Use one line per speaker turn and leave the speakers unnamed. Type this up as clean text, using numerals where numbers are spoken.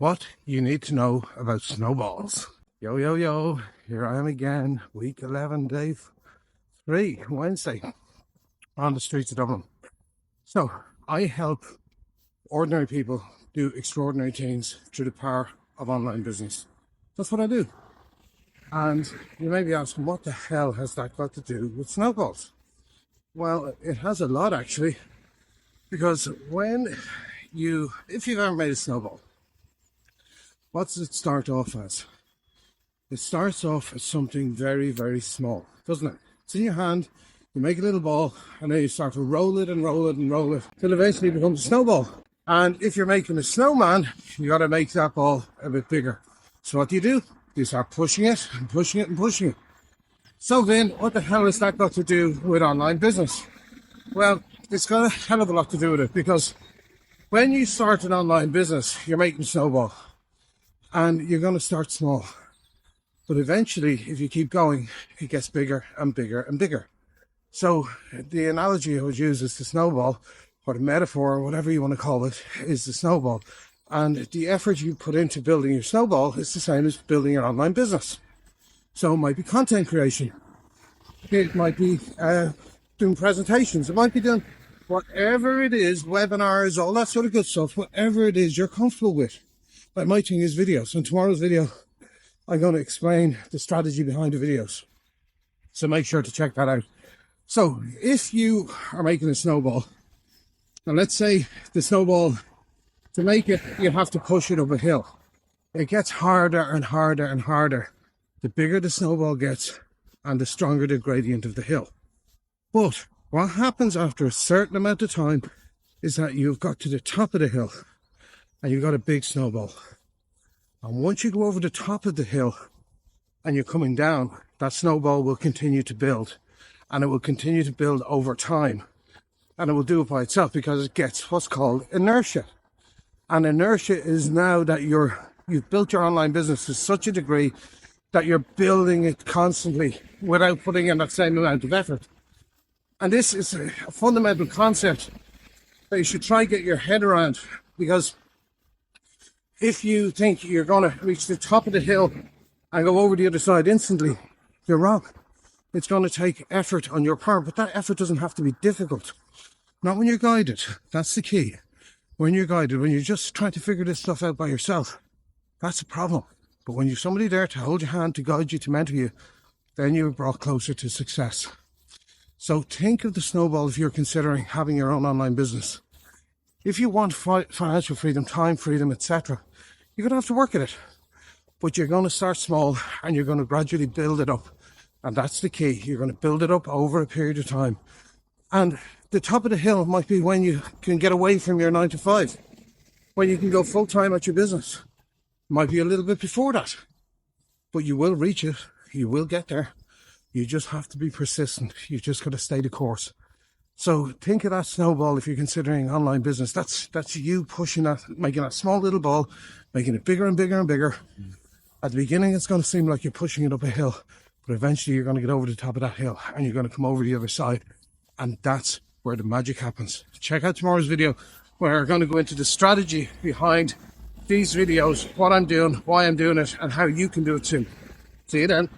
What you need to know about snowballs. Yo, yo, yo, here I am again, week 11, day 3, Wednesday, on the streets of Dublin. So, I help ordinary people do extraordinary things through the power of online business. That's what I do. And you may be asking, what the hell has that got to do with snowballs? Well, it has a lot actually, because if you've ever made a snowball, what does it start off as? It starts off as something very, very small, doesn't it? It's in your hand, you make a little ball, and then you start to roll it and roll it and roll it, till eventually it becomes a snowball. And if you're making a snowman, you got to make that ball a bit bigger. So what do? You start pushing it and pushing it and pushing it. So then, what the hell has that got to do with online business? Well, it's got a hell of a lot to do with it, because when you start an online business, you're making a snowball. And you're going to start small. But eventually, if you keep going, it gets bigger and bigger and bigger. So the analogy I would use is the snowball, or the metaphor, or whatever you want to call it, is the snowball. And the effort you put into building your snowball is the same as building your online business. So it might be content creation. It might be doing presentations. It might be doing whatever it is, webinars, all that sort of good stuff, whatever it is you're comfortable with. But my thing is videos. In tomorrow's video, I'm going to explain the strategy behind the videos. So make sure to check that out. So if you are making a snowball, and let's say the snowball, to make it, you have to push it up a hill. It gets harder and harder and harder. The bigger the snowball gets, and the stronger the gradient of the hill. But what happens after a certain amount of time is that you've got to the top of the hill, and you've got a big snowball. And once you go over the top of the hill and you're coming down, that snowball will continue to build, and it will continue to build over time, and it will do it by itself because it gets what's called inertia. And inertia is now that you've built your online business to such a degree that you're building it constantly without putting in that same amount of effort. And this is a fundamental concept that you should try to get your head around, because if you think you're going to reach the top of the hill and go over the other side instantly, you're wrong. It's going to take effort on your part, but that effort doesn't have to be difficult. Not when you're guided. That's the key. When you're guided, when you're just trying to figure this stuff out by yourself, that's a problem. But when you've somebody there to hold your hand, to guide you, to mentor you, then you're brought closer to success. So think of the snowball if you're considering having your own online business. If you want financial freedom, time freedom, etc., you're going to have to work at it. But you're going to start small and you're going to gradually build it up. And that's the key. You're going to build it up over a period of time. And the top of the hill might be when you can get away from your 9 to 5. When you can go full time at your business. Might be a little bit before that. But you will reach it. You will get there. You just have to be persistent. You just got to stay the course. So think of that snowball if you're considering online business. That's you pushing that, making that small little ball, making it bigger and bigger and bigger. At the beginning, it's going to seem like you're pushing it up a hill, but eventually you're going to get over the top of that hill and you're going to come over the other side. And that's where the magic happens. Check out tomorrow's video where we're going to go into the strategy behind these videos, what I'm doing, why I'm doing it, and how you can do it too. See you then.